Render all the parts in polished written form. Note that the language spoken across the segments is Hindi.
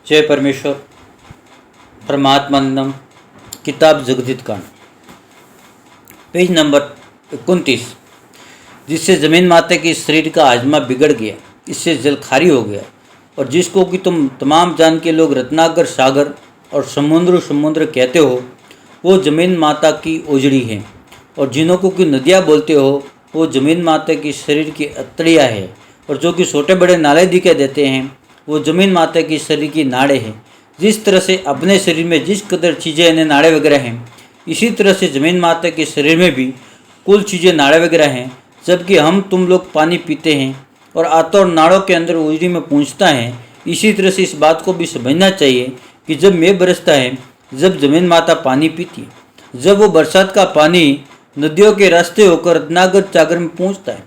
जय परमेश्वर परमात्मानंदम। किताब जगदीत कांड, पेज नंबर 29। जिससे ज़मीन माता के शरीर का हाजमा बिगड़ गया, इससे जल खारी हो गया, और जिसको कि तुम तमाम जान के लोग रत्नाकर सागर और समुद्र कहते हो, वो ज़मीन माता की ओजड़ी है। और जिन्हों को कि नदियाँ बोलते हो, वो ज़मीन माता की शरीर की अतड़ियाँ है। और जो कि छोटे बड़े नाले दिखाई देते हैं, वो ज़मीन माता की शरीर की नाड़े हैं। जिस तरह से अपने शरीर में जिस कदर चीज़ें यानी नाड़े वगैरह हैं, इसी तरह से ज़मीन माता के शरीर में भी कुल चीज़ें नाड़े वगैरह हैं। जबकि हम तुम लोग पानी पीते हैं और आता और नाड़ों के अंदर ओजड़ी में पहुँचता है। इसी तरह से इस बात को भी समझना चाहिए कि जब मेघ बरसता है, जब ज़मीन माता पानी पीती है, जब वो बरसात का पानी नदियों के रास्ते होकर रत्नाकर सागर में पहुँचता है,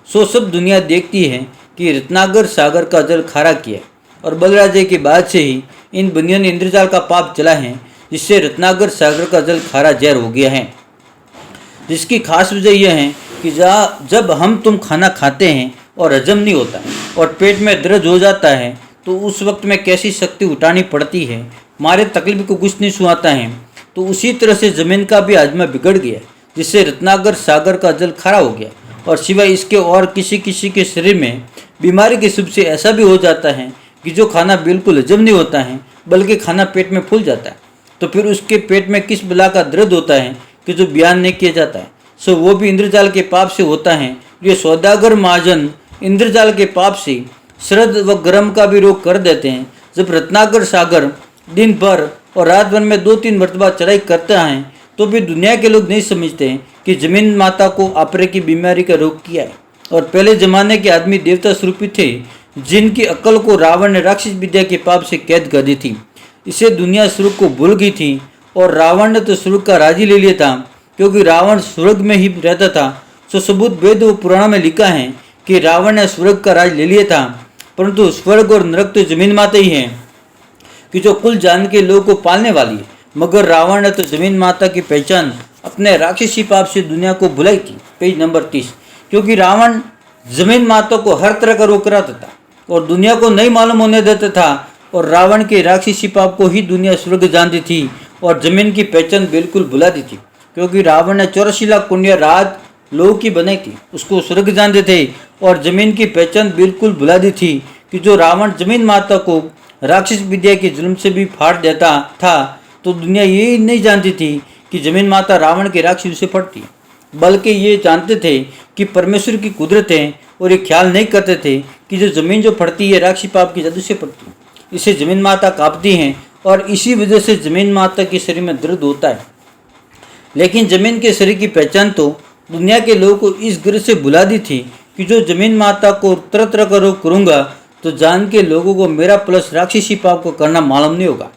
सो सब दुनिया देखती है कि रत्नाकर सागर का जल खारा किया है। और बलराजे के बाद से ही इन बनियों ने इंद्रजाल का पाप चला है, जिससे रत्नाकर सागर का जल खारा जहर हो गया है। जिसकी खास वजह यह है कि जब हम तुम खाना खाते हैं और हजम नहीं होता और पेट में दर्द हो जाता है, तो उस वक्त में कैसी शक्ति उठानी पड़ती है, हमारे तकलीफ को कुछ नहीं सुहाता है। तो उसी तरह से ज़मीन का भी हाजमा बिगड़ गया, जिससे रत्नाकर सागर का जल खारा हो गया। और सिवाय इसके और किसी किसी के शरीर में बीमारी के शुभ से ऐसा भी हो जाता है कि जो खाना बिल्कुल हजम नहीं होता है, बल्कि खाना पेट में फूल जाता है। तो फिर उसके पेट में किस बला का दर्द होता है कि जो बयान नहीं किया जाता है, सो वो भी इंद्रजाल के पाप से होता है। ये सौदागर महाजन इंद्रजाल के पाप से शरद व गर्म का भी रोग कर देते हैं। जब रत्नाकर सागर दिन भर और रात भर में 2-3 मरतबा चढ़ाई करता है, तो भी दुनिया के लोग नहीं समझते हैं कि ज़मीन माता को आपरे की बीमारी का रोग किया है। और पहले ज़माने के आदमी देवता स्वरूपी थे, जिनकी अक्ल को रावण ने राक्षस विद्या के पाप से कैद कर दी थी। इससे दुनिया स्वर्ग को भूल गई थी। और रावण ने तो स्वर्ग का राज ही ले लिया था, क्योंकि रावण स्वर्ग में ही रहता था। सो सबूत वेद व पुराण में लिखा है कि रावण ने स्वर्ग का राज ले लिया था, परंतु स्वर्ग और नरक तो ज़मीन माता ही है कि जो कुल जान के लोगों को पालने वाली है। मगर रावण ने तो ज़मीन माता की पहचान अपने राक्षसी पाप से दुनिया को भुलाई थी। Page number 30। क्योंकि रावण ज़मीन माता को हर तरह का रोक कराता था और दुनिया को नहीं मालूम होने देता था। और रावण के राक्षसी पाप को ही दुनिया स्वर्ग जानती थी और ज़मीन की पहचान बिल्कुल भुला दी थी। क्योंकि रावण ने 84 लाख कुंडिया रात लोगों की बनाई थी, उसको स्वर्ग जानते थे और ज़मीन की पहचान बिल्कुल भुला दी थी कि जो रावण ज़मीन माता को राक्षस विद्या के जुल्म से भी फाड़ देता था, तो दुनिया ये नहीं जानती थी कि ज़मीन माता रावण के राक्षस से फटती है, बल्कि ये जानते थे कि परमेश्वर की कुदरत है। और ये ख्याल नहीं करते थे कि जो ज़मीन जो फटती है राक्षसी पाप की जादू से फटती है। इससे ज़मीन माता कांपती हैं और इसी वजह से ज़मीन माता के शरीर में दर्द होता है। लेकिन ज़मीन के शरीर की पहचान तो दुनिया के लोगों को इस गर्ज से भुला दी थी कि जो ज़मीन माता को तरह तरह का रोग करूँगा, तो जान के लोगों को मेरा प्लस राक्षसी पाप को करना मालूम नहीं होगा।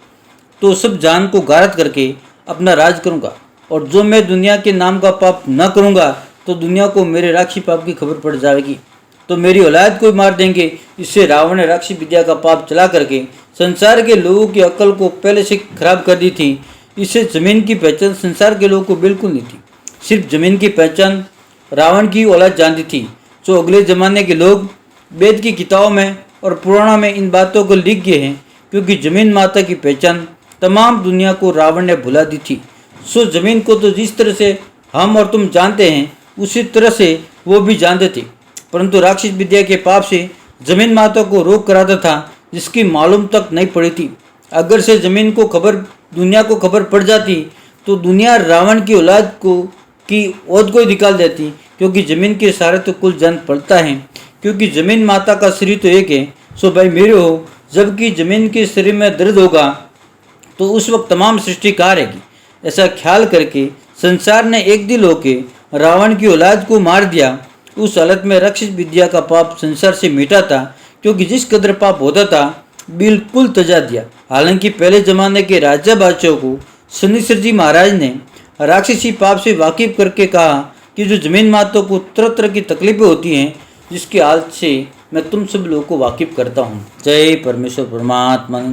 तो सब जान को गारत करके अपना राज करूँगा, और जो मैं दुनिया के नाम का पाप न करूँगा, तो दुनिया को मेरे राक्षसी पाप की खबर पड़ जाएगी, तो मेरी औलाद को मार देंगे। इससे रावण ने राक्षसी विद्या का पाप चला करके संसार के लोगों की अक्ल को पहले से खराब कर दी थी। इससे ज़मीन की पहचान संसार के लोगों को बिल्कुल नहीं थी। सिर्फ ज़मीन की पहचान रावण की औलाद जानती थी। जो अगले ज़माने के लोग वेद की किताबों में और पुराणों में इन बातों को लिख गए हैं, क्योंकि ज़मीन माता की पहचान तमाम दुनिया को रावण ने भुला दी थी। सो ज़मीन को तो जिस तरह से हम और तुम जानते हैं, उसी तरह से वो भी जानते थे, परंतु राक्षस विद्या के पाप से ज़मीन माता को रोग कराता था, जिसकी मालूम तक नहीं पड़ी थी। अगर से ज़मीन को खबर दुनिया को खबर पड़ जाती, तो दुनिया रावण की औलाद की औद को ही निकाल देती, क्योंकि ज़मीन के सारे तो कुल जान पड़ता है। क्योंकि ज़मीन माता का शरीर तो एक है, सो भाई मेरे हो। जबकि ज़मीन के शरीर में दर्द होगा, तो उस वक्त तमाम सृष्टि कहाँ रहेगी। ऐसा ख्याल करके संसार ने एक दिल होके रावण की औलाद को मार दिया। उस हालत में राक्षस विद्या का पाप संसार से मिटा था, क्योंकि जिस कदर पाप होता था बिल्कुल तजा दिया। हालांकि पहले जमाने के राजा बादशाहों को शनिश्चर जी महाराज ने राक्षसी पाप से वाकिफ करके कहा कि जो ज़मीन माता को तरह तरह की तकलीफें होती हैं, जिसकी हालत से मैं तुम सब लोगों को वाकिफ करता हूँ। जय परमेश्वर परमात्मा।